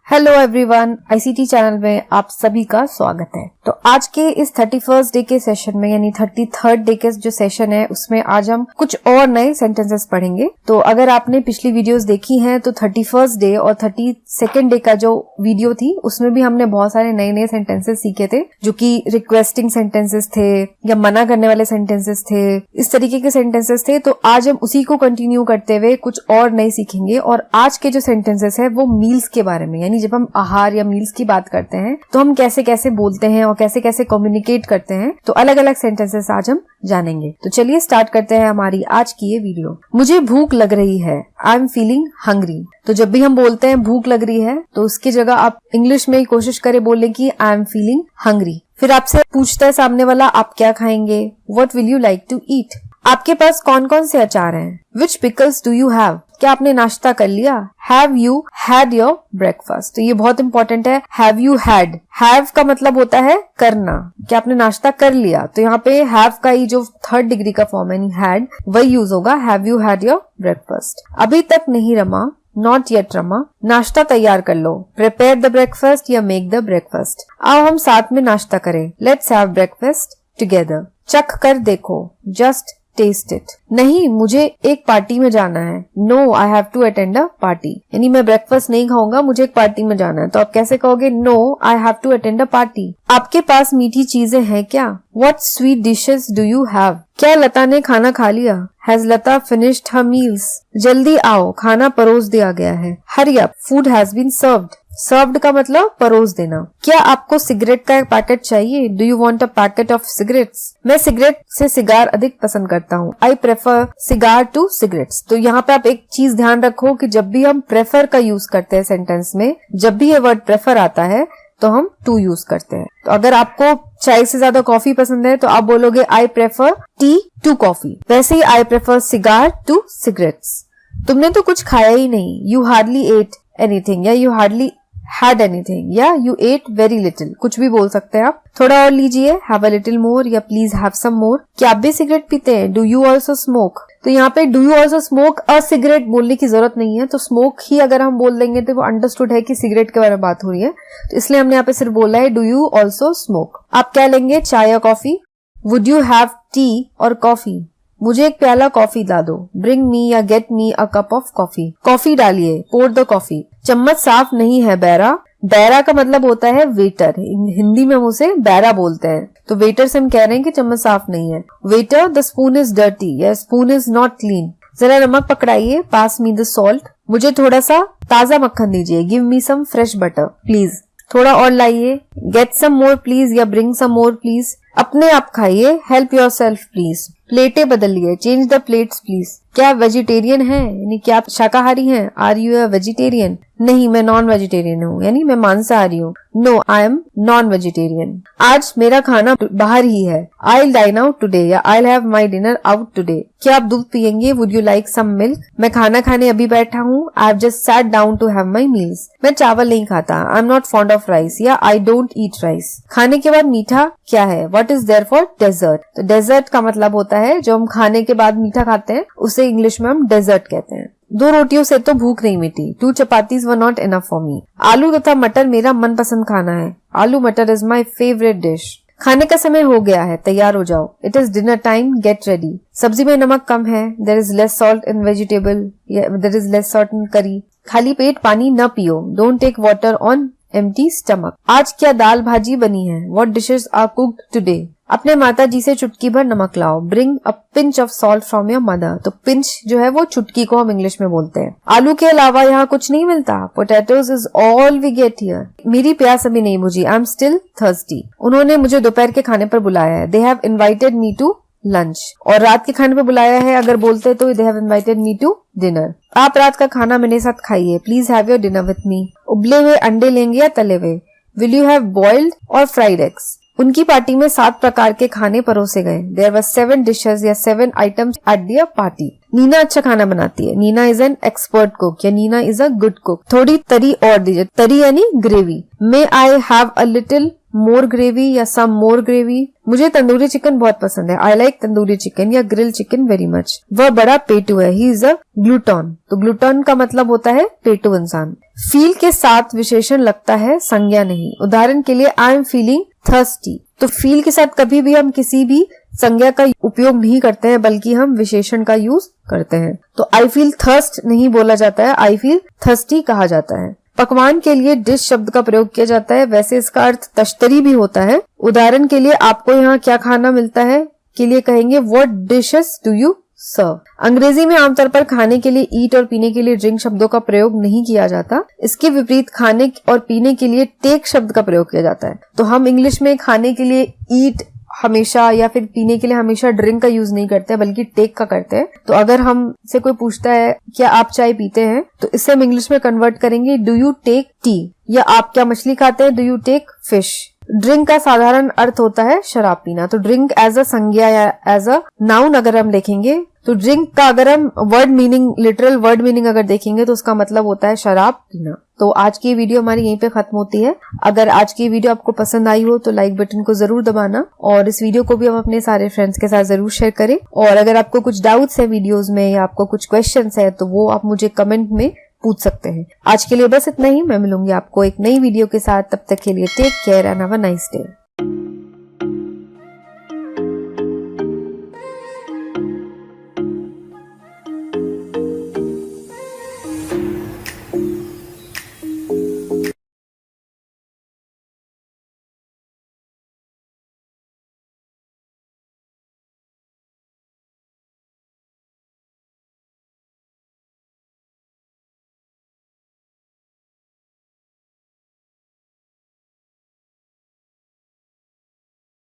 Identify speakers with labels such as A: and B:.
A: Hello everyone, ICT channel में आप सभी का स्वागत है। तो आज के इस 31st डे के सेशन में यानी 33rd डे के जो सेशन है उसमें आज हम कुछ और नए सेंटेंसेस पढ़ेंगे। तो अगर आपने पिछली वीडियोस देखी हैं तो 31st डे और 32nd डे का जो वीडियो थी उसमें भी हमने बहुत सारे नए नए सेंटेंसेस सीखे थे जो कि रिक्वेस्टिंग सेंटेंसेस थे या मना करने वाले सेंटेंसेस थे, इस तरीके के सेंटेंसेस थे। तो आज हम उसी को कंटिन्यू करते हुए कुछ और नए सीखेंगे और आज के जो सेंटेंसेस है वो मील्स के बारे में, यानी जब हम आहार या मील्स की बात करते हैं तो हम कैसे कैसे बोलते हैं और कैसे कैसे कम्युनिकेट करते हैं। तो अलग अलग सेंटेंसेस आज हम जानेंगे। तो चलिए स्टार्ट करते हैं हमारी आज की ये वीडियो। मुझे भूख लग रही है, आई एम फीलिंग हंग्री। तो जब भी हम बोलते हैं भूख लग रही है तो उसकी जगह आप इंग्लिश में ही कोशिश करें बोलने की आई एम फीलिंग हंग्री। फिर आपसे पूछता है सामने वाला आप क्या खाएंगे, what will you like to eat. आपके पास कौन कौन से अचार हैं, which pickles do you have. क्या आपने नाश्ता कर लिया, have you had your breakfast. तो ये बहुत इंपॉर्टेंट है, हैव यू हैड। हैव का मतलब होता है करना, क्या आपने नाश्ता कर लिया। तो यहाँ पे हैव का ही जो थर्ड डिग्री का फॉर्म है हैड वही यूज होगा, have you had your breakfast. अभी तक नहीं रमा, नॉट येट रमा। नाश्ता तैयार कर लो, प्रिपेयर द ब्रेकफास्ट या मेक द ब्रेकफास्ट। आओ हम साथ में नाश्ता करें, लेट्स हैव ब्रेकफास्ट टुगेदर। चख कर देखो, जस्ट टेस्ट इट। नहीं, मुझे एक पार्टी में जाना है, no I have to attend a party. यानी मैं ब्रेकफास्ट नहीं खाऊंगा, मुझे एक पार्टी में जाना है। तो आप कैसे कहोगे, no I have to attend a party. आपके पास मीठी चीजें हैं क्या, what sweet dishes do you have. क्या लता ने खाना खा लिया, has Lata finished her meals. जल्दी आओ, खाना परोस दिया गया है, hurry up, food has been served. Served का मतलब परोस देना। क्या आपको सिगरेट का एक पैकेट चाहिए, do you want a packet of cigarettes. मैं सिगरेट से सिगार अधिक पसंद करता हूँ, I prefer cigar to cigarettes. तो यहाँ पे आप एक चीज ध्यान रखो कि जब भी हम प्रेफर का यूज करते हैं सेंटेंस में, जब भी ये वर्ड प्रेफर आता है तो हम टू यूज करते हैं। तो अगर आपको चाय से ज्यादा कॉफी पसंद है तो आप बोलोगे I prefer tea to coffee. वैसे ही I prefer cigar to cigarettes. तुमने तो कुछ खाया ही नहीं, यू हार्डली एट एनीथिंग या यू हार्डली had anything या you ate very little, कुछ भी बोल सकते हैं आप। थोड़ा और लीजिए, have a little more या please have some more। क्या आप भी सिगरेट पीते हैं, do you also smoke। तो यहाँ पे do you also smoke a cigarette बोलने की जरूरत नहीं है, तो smoke ही अगर हम बोल देंगे तो वो अंडरस्टूड है कि सिगरेट के बारे में बात हो रही है। तो इसलिए हमने यहाँ पे सिर्फ बोला है do you also smoke। आप क्या लेंगे, चाय या coffee, would you have tea और कॉफी। मुझे एक प्याला कॉफी ला दो, ब्रिंग मी या get me a cup of coffee. Coffee डालिए, पोर द कॉफी। चम्मच साफ नहीं है बैरा। बैरा का मतलब होता है वेटर, हिंदी में हम उसे बैरा बोलते हैं। तो वेटर से हम कह रहे हैं कि चम्मच साफ नहीं है। Waiter, the spoon is dirty या स्पून इज नॉट क्लीन। जरा नमक पकड़ाइए, पास मी द सॉल्ट। मुझे थोड़ा सा ताजा मक्खन दीजिए, give me some fresh butter please. थोड़ा और लाइए, गेट सम मोर प्लीज या ब्रिंग सम मोर प्लीज। अपने आप खाइए, हेल्प योर सेल्फ प्लीज। प्लेटें बदलिए, चेंज द प्लेट्स प्लीज। क्या आप वेजिटेरियन हैं, यानी क्या आप शाकाहारी हैं, आर यू अ वेजिटेरियन। नहीं, मैं नॉन वेजिटेरियन हूँ, यानी मैं मांसाहारी हूँ, no I am non vegetarian. आज मेरा खाना बाहर ही है, आई डाइन आउट टुडे या I have my dinner out today. क्या आप दूध पियेंगे, would you like some milk. मैं खाना खाने अभी बैठा हूँ, I have just sat down to have my meals. मैं चावल नहीं खाता, I am not fond of rice या आई डोंट ईट राइस। खाने के बाद मीठा क्या है, what is there for dessert. तो डेजर्ट का मतलब होता है जो हम खाने के बाद मीठा खाते हैं, उसे इंग्लिश में हम डेजर्ट कहते हैं। 2 रोटियों से तो भूख नहीं मिटी, 2 chapatis were not enough for me. आलू तथा मटर मेरा मनपसंद खाना है, आलू मटर इज माई फेवरेट डिश। खाने का समय हो गया है, तैयार हो जाओ, it is dinner time, get ready. सब्जी में नमक कम है, there is less salt in vegetable या there is less salt in curry. खाली पेट पानी न पियो, don't take water on empty stomach. आज क्या दाल भाजी बनी है, what dishes are cooked today. अपने माता जी से चुटकी भर नमक लाओ, bring a pinch of salt from your mother. तो पिंच जो है वो चुटकी को हम इंग्लिश में बोलते हैं। आलू के अलावा यहाँ कुछ नहीं मिलता, potatoes is all we get here. मेरी प्यास अभी नहीं बुझी, आई एम स्टिल थर्स्टी। उन्होंने मुझे दोपहर के खाने पर बुलाया है, they have invited me to lunch. और रात के खाने पर बुलाया है अगर बोलते तो they have invited me to dinner. आप रात का खाना मेरे साथ खाइए, please have your dinner with me. उबले हुए अंडे लेंगे या तले हुए, will you have boiled or fried eggs. उनकी पार्टी में 7 प्रकार के खाने परोसे गए, देयर वर 7 डिशेस या 7 items at their party. Neena अच्छा खाना बनाती है, Neena is an expert cook या Neena is a good cook. थोड़ी तरी और दीजिए, तरी यानी gravy. May I have a little more gravy या सम मोर ग्रेवी। मुझे तंदूरी चिकन बहुत पसंद है। आई लाइक तंदूरी चिकन या ग्रिल चिकन वेरी मच। वह बड़ा पेटू है। He is a gluten. तो ग्लूटन का मतलब होता है पेटू इंसान। फील के साथ विशेषण लगता है, संज्ञा नहीं। उदाहरण के लिए आई एम फीलिंग थर्स्टी। तो फील के साथ कभी भी हम किसी भी संज्ञा का उपयोग नहीं करते हैं, बल्कि हम विशेषण का यूज करते हैं। तो आई फील थर्स्ट नहीं बोला जाता है, आई फील थर्स्टी कहा जाता है। पकवान के लिए डिश शब्द का प्रयोग किया जाता है, वैसे इसका अर्थ तश्तरी भी होता है। उदाहरण के लिए आपको यहाँ क्या खाना मिलता है के लिए कहेंगे what dishes do you serve. अंग्रेजी में आमतौर पर खाने के लिए ईट और पीने के लिए ड्रिंक शब्दों का प्रयोग नहीं किया जाता। इसके विपरीत खाने और पीने के लिए टेक शब्द का प्रयोग किया जाता है। तो हम इंग्लिश में खाने के लिए ईट हमेशा या फिर पीने के लिए हमेशा ड्रिंक का यूज नहीं करते, बल्कि टेक का करते हैं। तो अगर हमसे कोई पूछता है क्या आप चाय पीते हैं, तो इसे हम इंग्लिश में कन्वर्ट करेंगे डू यू टेक टी, या आप क्या मछली खाते हैं, do you take fish. Drink का साधारण अर्थ होता है शराब पीना। तो ड्रिंक एज अ संज्ञा या एज अ नाउन अगर हम देखेंगे, तो ड्रिंक का अगर हम word meaning, literal word meaning अगर देखेंगे तो उसका मतलब होता है शराब पीना। तो आज की वीडियो हमारी यहीं पे खत्म होती है। अगर आज की वीडियो आपको पसंद आई हो तो लाइक बटन को जरूर दबाना, और इस वीडियो को भी हम अपने सारे फ्रेंड्स के साथ जरूर शेयर करें। और अगर आपको कुछ डाउट्स है वीडियोस में या आपको कुछ क्वेश्चंस है तो वो आप मुझे कमेंट में पूछ सकते हैं। आज के लिए बस इतना ही। मैं मिलूंगी आपको एक नई वीडियो के साथ। तब तक के लिए take care and have a nice day.